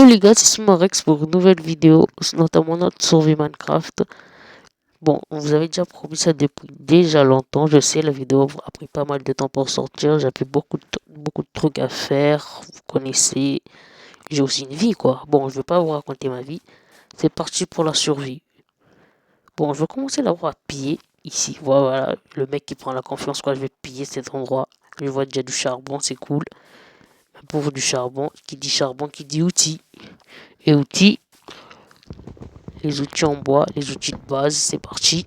les gars, c'est Smorex pour une nouvelle vidéo, notamment notre survie Minecraft. Bon, on vous avait déjà promis ça depuis déjà longtemps. Je sais, la vidéo a pris pas mal de temps pour sortir. J'ai beaucoup de trucs à faire. Vous connaissez, j'ai aussi une vie, quoi. Bon, je vais pas vous raconter ma vie. C'est parti pour la survie. Bon, je vais commencer d'abord à piller ici. Voilà, le mec qui prend la confiance, quoi. Je vais piller cet endroit. Je vois déjà du charbon, c'est cool. Pour du charbon, qui dit outils. Et outils, les outils en bois, les outils de base, c'est parti.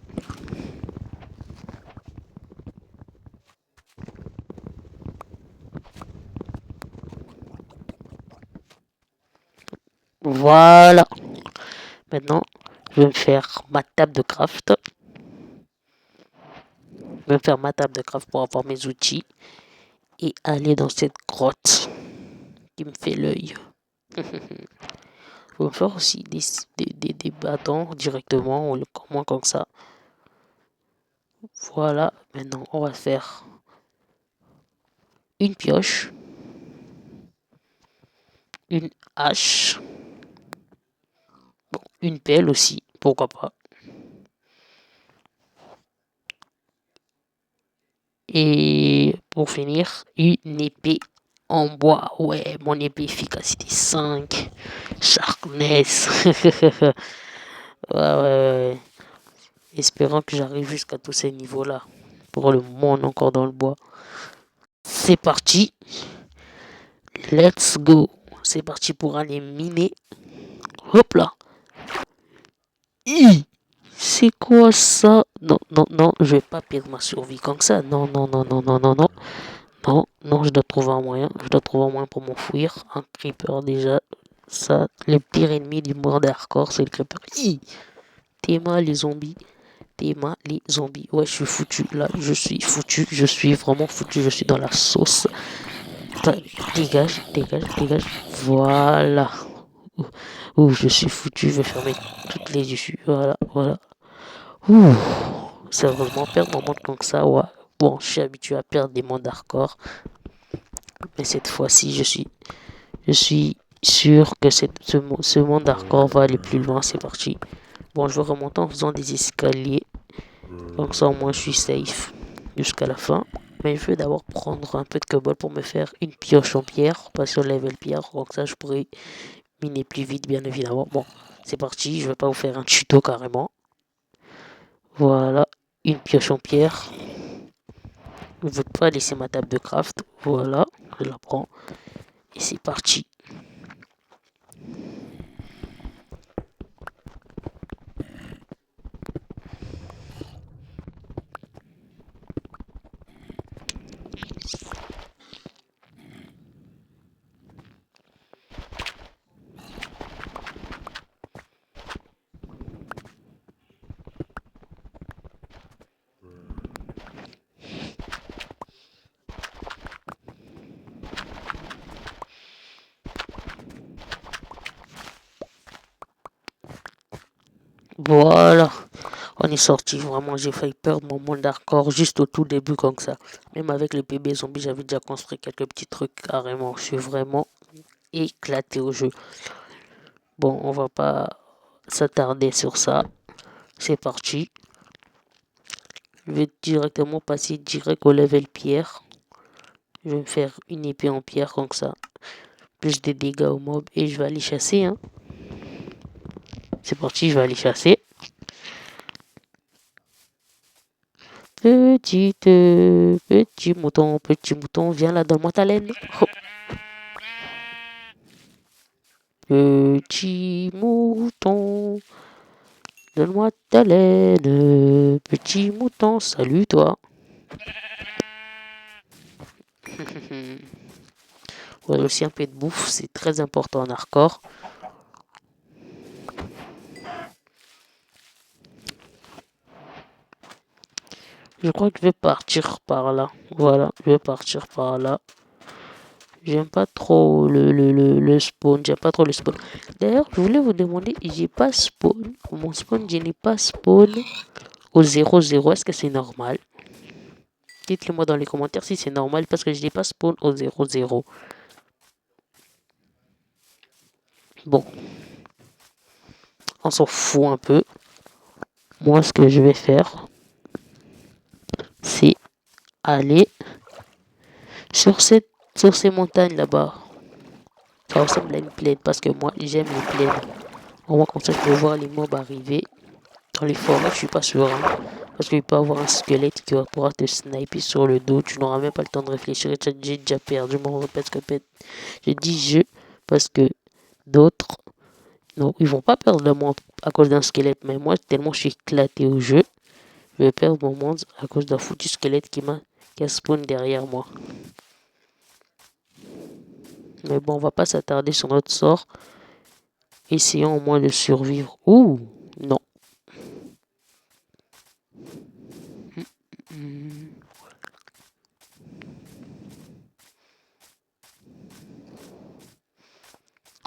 Voilà. Maintenant, je vais me faire ma table de craft. Je vais me faire ma table de craft pour avoir mes outils. Et aller dans cette grotte qui me fait l'œil. Je vais me faire aussi des bâtons directement, ou comment comme ça. Voilà. Maintenant, on va faire une pioche. Une hache. Bon, une pelle aussi, pourquoi pas. Et pour finir, une épée en bois. Ouais, mon épée efficacité 5. Sharpness. Ouais. Espérant que j'arrive jusqu'à tous ces niveaux-là. Pour le moment, on est encore dans le bois. C'est parti. Let's go. C'est parti pour aller miner. Hop là. C'est quoi ça? Non, je vais pas perdre ma survie comme ça. Non. Non, je dois trouver un moyen. Je dois trouver un moyen pour m'enfuir. Un creeper déjà. Ça, le pire ennemi du monde hardcore, c'est le creeper. T'es mal les zombies. Ouais, je suis foutu. Là, je suis foutu. Je suis vraiment foutu. Je suis dans la sauce. Dégage. Voilà. Ouh, je suis foutu. Je vais fermer toutes les issues. Voilà. Ouh. Sérieusement, perdre mon monde comme ça, ouais. Bon, je suis habitué à perdre des mondes hardcore. Mais cette fois-ci, je suis sûr que ce monde hardcore va aller plus loin. C'est parti. Bon, je vais remonter en faisant des escaliers. Comme ça, au moins, je suis safe jusqu'à la fin. Mais je vais d'abord prendre un peu de cobble pour me faire une pioche en pierre. Pas sur level pierre. Comme ça, je pourrais miner plus vite, bien évidemment. Bon, c'est parti. Je vais pas vous faire un tuto carrément. Voilà. Une pioche en pierre. Je ne veux pas laisser ma table de craft. Voilà. Je la prends. Et c'est parti. Voilà. On est sorti. Vraiment, j'ai failli perdre mon monde hardcore juste au tout début comme ça. Même avec les bébés zombies, j'avais déjà construit quelques petits trucs carrément. Je suis vraiment éclaté au jeu. Bon, on va pas s'attarder sur ça. C'est parti. Je vais directement passer direct au level pierre. Je vais me faire une épée en pierre comme ça. Plus de dégâts aux mobs. Et je vais aller chasser. Hein. C'est parti, je vais aller chasser. Petit mouton, viens là, donne-moi ta laine. Oh. Petit mouton, donne-moi ta laine. Petit mouton, salut toi. Ouais, aussi un peu de bouffe, c'est très important en hardcore. Je crois que je vais partir par là. Voilà, je vais partir par là. J'aime pas trop le spawn. J'aime pas trop le spawn. D'ailleurs, je voulais vous demander, j'ai pas spawn. Mon spawn, je n'ai pas spawn au 0-0. Est-ce que c'est normal? Dites-le moi dans les commentaires si c'est normal parce que je n'ai pas spawn au 0-0. Bon, on s'en fout un peu. Moi, ce que je vais faire, c'est aller sur ces montagnes là-bas. Ça ressemble à une plaine parce que moi, j'aime les plaines. Au moins, comme ça, je peux voir les mobs arriver. Dans les forêts, je suis pas sûr. Hein, parce qu'il peut y avoir un squelette qui va pouvoir te sniper sur le dos. Tu n'auras même pas le temps de réfléchir. J'ai déjà perdu. Je me répète. Je dis je parce que d'autres, non, ils vont pas perdre le monde à cause d'un squelette. Mais moi, tellement je suis éclaté au jeu, je vais perdre mon monde à cause d'un foutu squelette qui a spawn derrière moi. Mais bon, on va pas s'attarder sur notre sort. Essayons au moins de survivre. Ouh, non.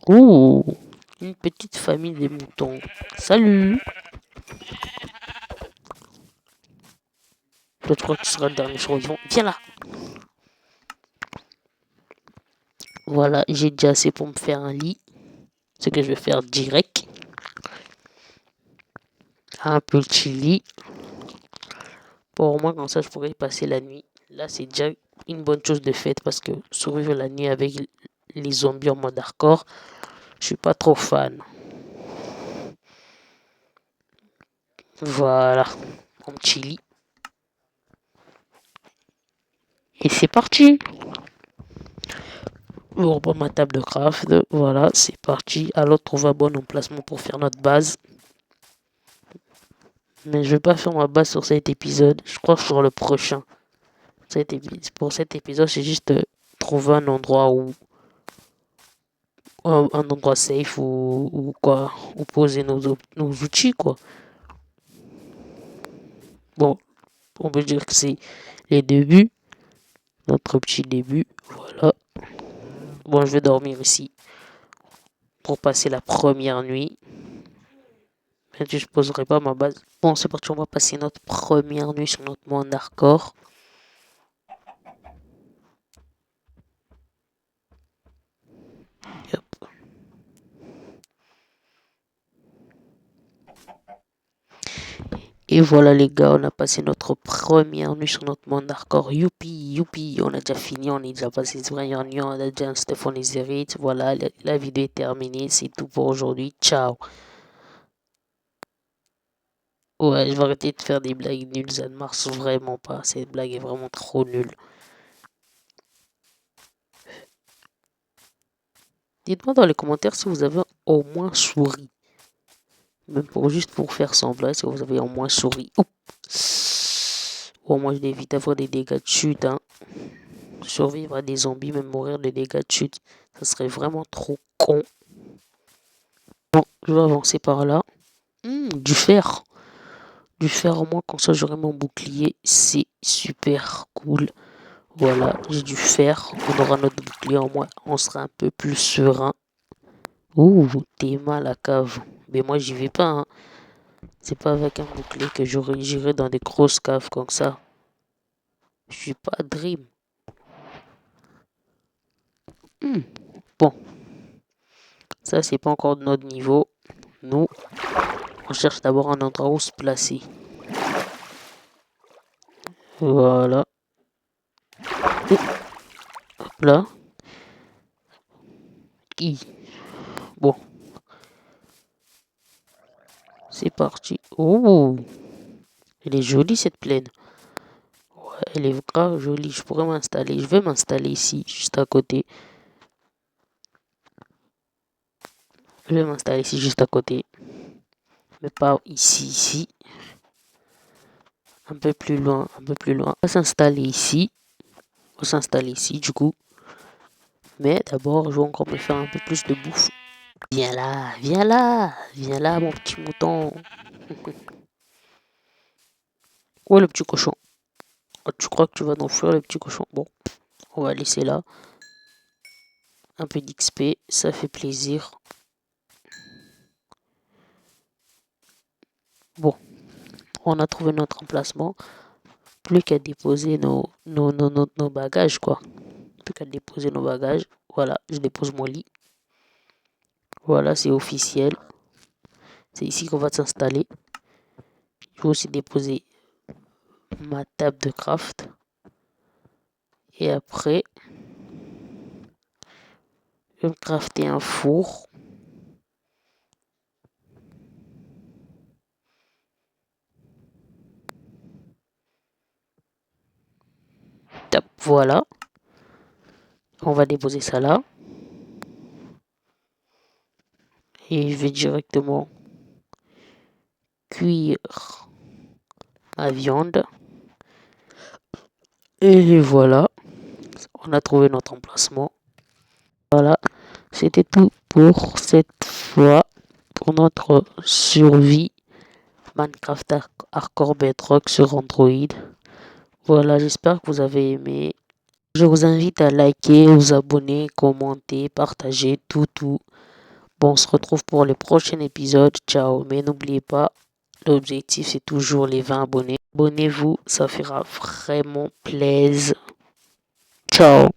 Ouh, une petite famille de moutons. Salut. Toi, tu crois que tu seras le dernier survivant? Viens là. Voilà, j'ai déjà assez pour me faire un lit. Ce que je vais faire direct. Un petit lit. Pour moi, comme ça, je pourrais passer la nuit. Là, c'est déjà une bonne chose de faite parce que survivre la nuit avec les zombies en mode hardcore, je suis pas trop fan. Voilà, mon petit lit. Et c'est parti. Je reprends ma table de craft. Voilà, c'est parti. Alors, trouver un bon emplacement pour faire notre base. Mais je vais pas faire ma base sur cet épisode. Je crois sur le prochain. Pour cet épisode, c'est juste trouver un endroit où un endroit safe ou quoi, où poser nos outils quoi. Bon, on peut dire que c'est les débuts, notre petit début. Voilà. Bon, je vais dormir ici pour passer la première nuit. Même si je poserai pas ma base. Bon, c'est parti, on va passer notre première nuit sur notre monde hardcore. Hop. Et voilà les gars, on a passé notre première nuit sur notre monde hardcore. Youpi, youpi, on a déjà fini, on est déjà passé cette première nuit, on a déjà un stuff, on les hérite. Voilà, la vidéo est terminée, c'est tout pour aujourd'hui. Ciao. Ouais, je vais arrêter de faire des blagues nulles, ça ne marche vraiment pas. Cette blague est vraiment trop nulle. Dites-moi dans les commentaires si vous avez au moins souri. Même juste pour faire semblant, si vous avez au moins souri. Ou au moins je évite d'avoir des dégâts de chute. Hein. Survivre à des zombies, même mourir de dégâts de chute, ça serait vraiment trop con. Bon, je vais avancer par là. Du fer. Du fer au moins, comme ça j'aurai mon bouclier. C'est super cool. Voilà, j'ai du fer. On aura notre bouclier au moins. On sera un peu plus serein. Ouh, t'es mal la cave. Mais moi j'y vais pas. Hein. C'est pas avec un bouclier que j'irai dans des grosses caves comme ça. Je suis pas Dream. Bon, ça c'est pas encore de notre niveau. Nous, on cherche d'abord un endroit où se placer. Voilà. Et, hop là. Bon, c'est parti. Oh, elle est jolie cette plaine. Ouais, elle est grave jolie. Je pourrais m'installer. Je vais m'installer ici, juste à côté. Je vais m'installer ici, juste à côté. Mais pas ici. Un peu plus loin, un peu plus loin. On va s'installer ici. On va s'installer ici, du coup. Mais d'abord, je vais encore me faire un peu plus de bouffe. Viens là, viens là, viens là, mon petit mouton. Où est le petit cochon? Oh, tu crois que tu vas nous fuir, le petit cochon? Bon, on va laisser là. Un peu d'XP, ça fait plaisir. Bon, on a trouvé notre emplacement. Plus qu'à déposer nos bagages, quoi. Plus qu'à déposer nos bagages. Voilà, je dépose mon lit. Voilà, c'est officiel. C'est ici qu'on va s'installer. Je vais aussi déposer ma table de craft. Et après, je vais me crafter un four. Top, voilà. On va déposer ça là. Et je vais directement cuire ma viande. Et voilà, on a trouvé notre emplacement. Voilà, c'était tout pour cette fois, pour notre survie Minecraft Hardcore Bedrock sur Android. Voilà, j'espère que vous avez aimé. Je vous invite à liker, vous abonner, commenter, partager, tout. Bon, on se retrouve pour les prochains épisodes. Ciao, mais n'oubliez pas, l'objectif c'est toujours les 20 abonnés. Abonnez-vous, ça fera vraiment plaisir. Ciao.